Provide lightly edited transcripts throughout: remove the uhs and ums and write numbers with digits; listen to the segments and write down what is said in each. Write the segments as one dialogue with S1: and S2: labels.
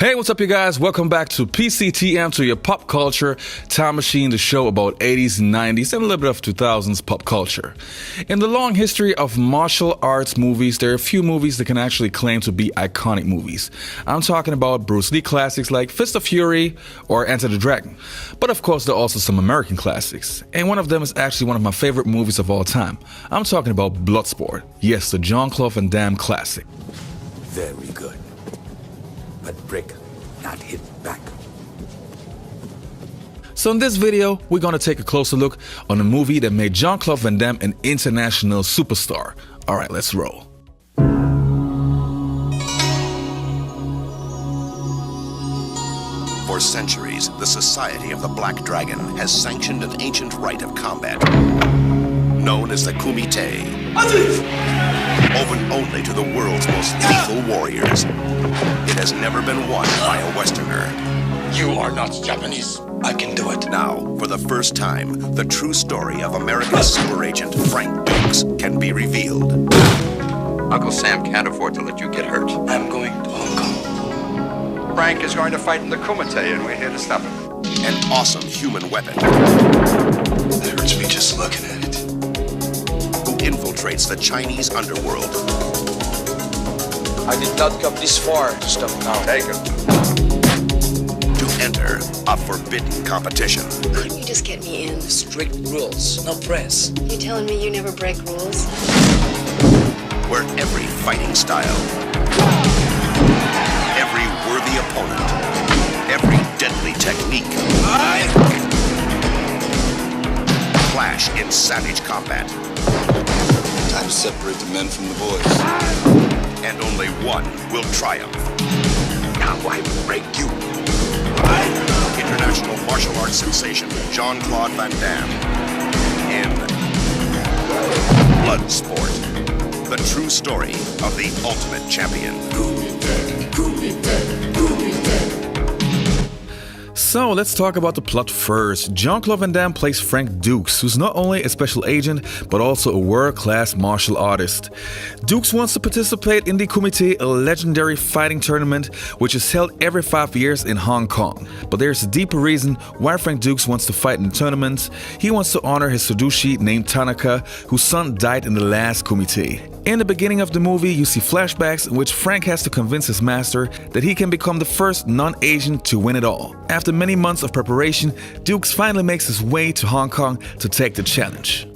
S1: Hey, what's up, you guys? Welcome back to PCTM, to your pop culture time machine, the show about 80s, 90s, and a little bit of 2000s pop culture. In the long history of martial arts movies, there are a few movies that can actually claim to be iconic movies. I'm talking about Bruce Lee classics like Fist of Fury or Enter the Dragon. But of course, there are also some American classics. And one of them is actually one of my favorite movies of all time. I'm talking about Bloodsport. Yes, the Jean-Claude Van Damme classic.
S2: Very good. But break, not hit back.
S1: So in this video, we're going to take a closer look on a movie that made Jean-Claude Van Damme an international superstar. Alright, let's roll.
S3: For centuries, the Society of the Black Dragon has sanctioned an ancient rite of combat, known as the Kumite. Woven only to the world's most lethal warriors. It has never been won by a Westerner.
S4: You are not Japanese. I can do it.
S3: Now, for the first time, the true story of America's super agent Frank Dukes can be revealed.
S5: Uncle Sam can't afford to let you get hurt.
S4: I'm going to Hong Kong.
S5: Frank is going to fight in the Kumite, and we're here to stop him.
S3: An awesome human weapon.
S4: It hurts me just looking at it.
S3: Who infiltrates the Chinese underworld.
S6: I did not come this far to stop now.
S5: Take him.
S3: To enter a forbidden competition.
S7: Couldn't you just get me in?
S6: Strict rules, no press.
S7: You telling me you never break rules?
S3: Where every fighting style, every worthy opponent, every deadly technique clash in savage combat.
S4: Time to separate the men from the boys.
S3: And only one will triumph.
S2: Now I break you.
S3: International martial arts sensation Jean-Claude Van Damme in Bloodsport, the true story of the ultimate champion.
S1: So let's talk about the plot first. Jean-Claude Van Damme plays Frank Dukes, who's not only a special agent, but also a world-class martial artist. Dukes wants to participate in the Kumite, a legendary fighting tournament which is held every 5 years in Hong Kong. But there's a deeper reason why Frank Dukes wants to fight in the tournament. He wants to honor his Sudushi named Tanaka, whose son died in the last Kumite. In the beginning of the movie, you see flashbacks in which Frank has to convince his master that he can become the first non-Asian to win it all. After many months of preparation, Dukes finally makes his way to Hong Kong to take the challenge.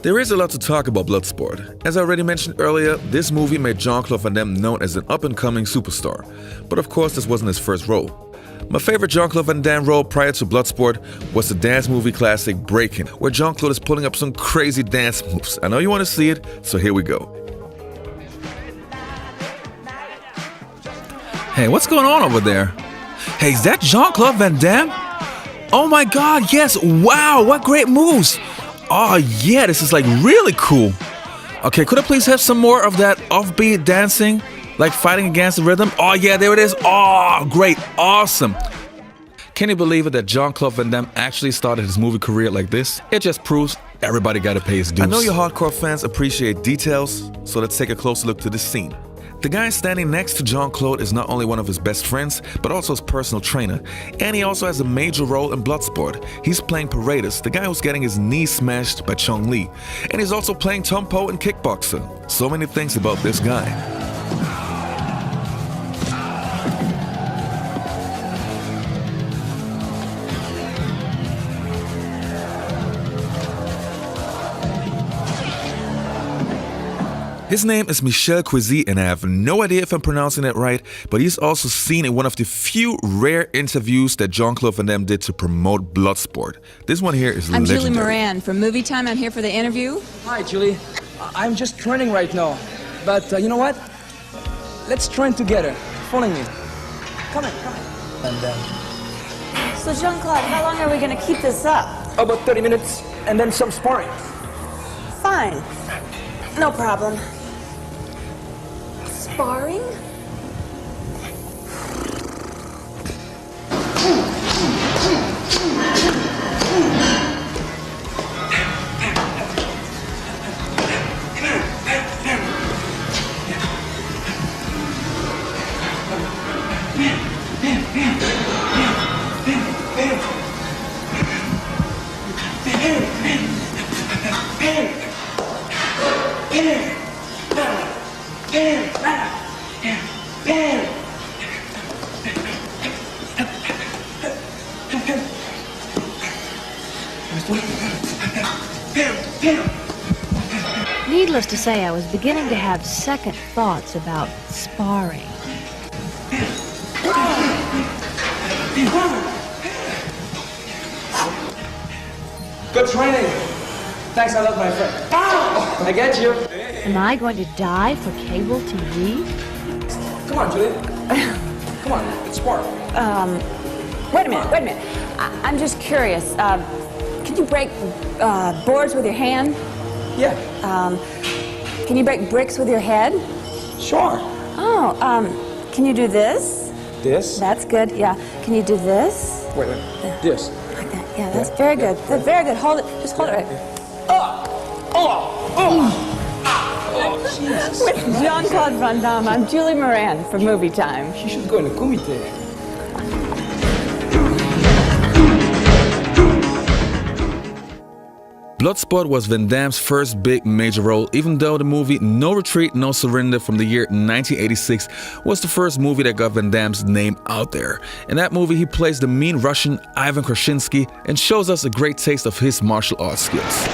S1: There is a lot to talk about Bloodsport. As I already mentioned earlier, this movie made Jean-Claude Van Damme known as an up-and-coming superstar. But of course, this wasn't his first role. My favorite Jean-Claude Van Damme role prior to Bloodsport was the dance movie classic Breakin', where Jean-Claude is pulling up some crazy dance moves. I know you want to see it, so here we go. Hey, what's going on over there? Hey, is that Jean-Claude Van Damme? Oh my god, yes, wow, what great moves. Oh yeah, this is like really cool. Okay, could I please have some more of that offbeat dancing? Like fighting against the rhythm? Oh yeah, there it is. Oh, great, awesome. Can you believe it that Jean-Claude Van Damme actually started his movie career like this? It just proves everybody gotta pay his dues. I know your hardcore fans appreciate details, so let's take a closer look to this scene. The guy standing next to Jean-Claude is not only one of his best friends, but also his personal trainer. And he also has a major role in Bloodsport. He's playing Paredes, the guy who's getting his knee smashed by Chong Li. And he's also playing Tom Poe in Kickboxer. So many things about this guy. His name is Michel Quizzi, and I have no idea if I'm pronouncing that right, but he's also seen in one of the few rare interviews that Jean-Claude Van Damme did to promote Bloodsport. This one here is legendary.
S8: I'm Julie Moran from Movie Time. I'm here for the interview.
S9: Hi, Julie. I'm just training right now, but you know what? Let's train together. Follow me. Come on, come on. And
S10: So Jean-Claude, how long are we going to keep this up?
S9: about 30 minutes, and then some sparring.
S10: Fine. No problem. Sparring?
S11: Needless to say, I was beginning to have second thoughts about sparring.
S9: Good training. Thanks a lot, my friend. I get you.
S11: Am I going to die for cable TV?
S9: Come on, Julie. Come on, let's spar.
S8: Wait a minute. I'm just curious. Can you break boards with your hand?
S9: Yeah.
S8: Can you break bricks with your head?
S9: Sure.
S8: Oh, can you do this?
S9: This?
S8: That's good, yeah. Can you do this?
S9: Wait. This.
S8: Like that, yeah, that's very good. That's very good. Hold it, just hold it right.
S9: Jesus.
S8: With Jean-Claude Van Damme, I'm Julie Moran from Movie Time.
S9: She should go in the kumite.
S1: Bloodsport was Van Damme's first big major role, even though the movie No Retreat, No Surrender from the year 1986 was the first movie that got Van Damme's name out there. In that movie, he plays the mean Russian Ivan Krasinski and shows us a great taste of his martial arts skills.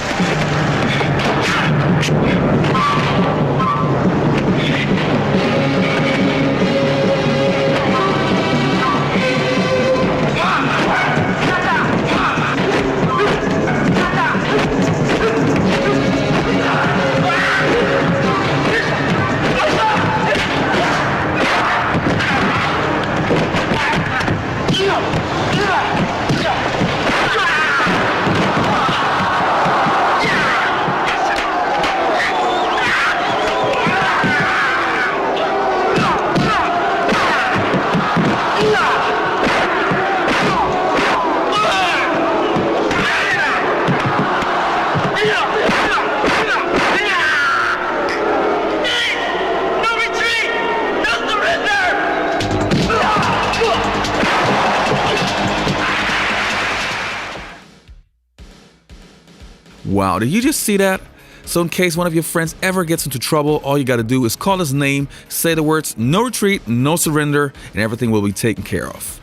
S1: Wow, did you just see that? So in case one of your friends ever gets into trouble, all you gotta do is call his name, say the words no retreat, no surrender, and everything will be taken care of.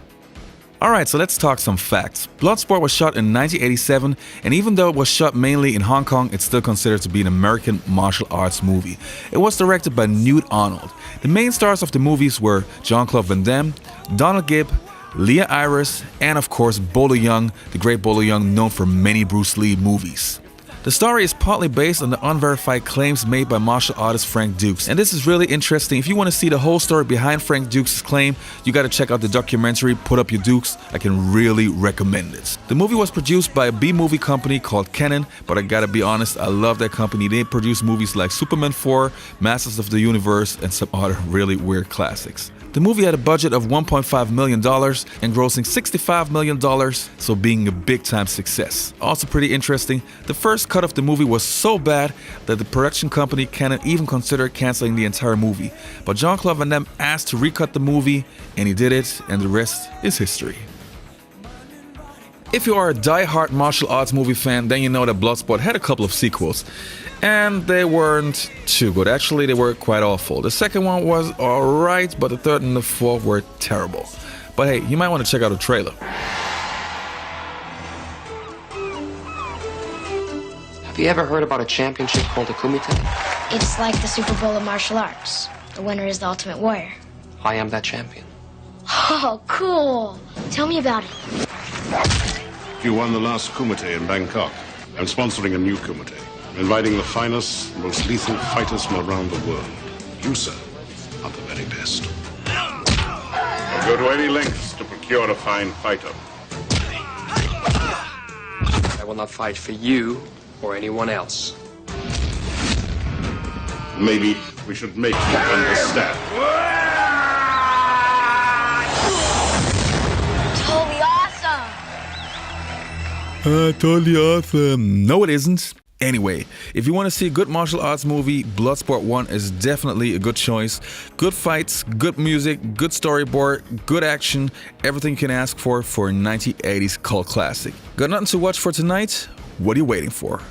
S1: Alright, so let's talk some facts. Bloodsport was shot in 1987, and even though it was shot mainly in Hong Kong, it's still considered to be an American martial arts movie. It was directed by Newt Arnold. The main stars of the movies were Jean-Claude Van Damme, Donald Gibb, Leah Iris, and of course Bolo Yeung, the great Bolo Yeung known for many Bruce Lee movies. The story is partly based on the unverified claims made by martial artist Frank Dux. And this is really interesting. If you want to see the whole story behind Frank Dux' claim, you got to check out the documentary Put Up Your Dukes. I can really recommend it. The movie was produced by a B-movie company called Canon, but I gotta be honest, I love that company. They produce movies like Superman 4, Masters of the Universe, and some other really weird classics. The movie had a budget of $1.5 million and grossing $65 million, so being a big-time success. Also pretty interesting, the first cut of the movie was so bad that the production company Canon even considered canceling the entire movie. But Jean-Claude Van Damme asked to recut the movie, and he did it, and the rest is history. If you are a die-hard martial arts movie fan, then you know that Bloodsport had a couple of sequels. And they weren't too good. Actually, they were quite awful. The second one was alright, but the third and the fourth were terrible. But hey, you might want to check out a trailer.
S12: Have you ever heard about a championship called a kumite?
S13: It's like the Super Bowl of martial arts. The winner is the Ultimate Warrior.
S12: I am that champion.
S13: Oh, cool. Tell me about it.
S14: You won the last kumite in Bangkok. I'm sponsoring a new kumite. I'm inviting the finest, most lethal fighters from around the world. You, sir, are the very best. I'll go to any lengths to procure a fine fighter.
S12: I will not fight for you or anyone else.
S14: Maybe we should make you understand.
S13: Totally awesome.
S1: Totally awesome. No, it isn't. Anyway, if you want to see a good martial arts movie, Bloodsport 1 is definitely a good choice. Good fights, good music, good storyboard, good action, everything you can ask for a 1980s cult classic. Got nothing to watch for tonight? What are you waiting for?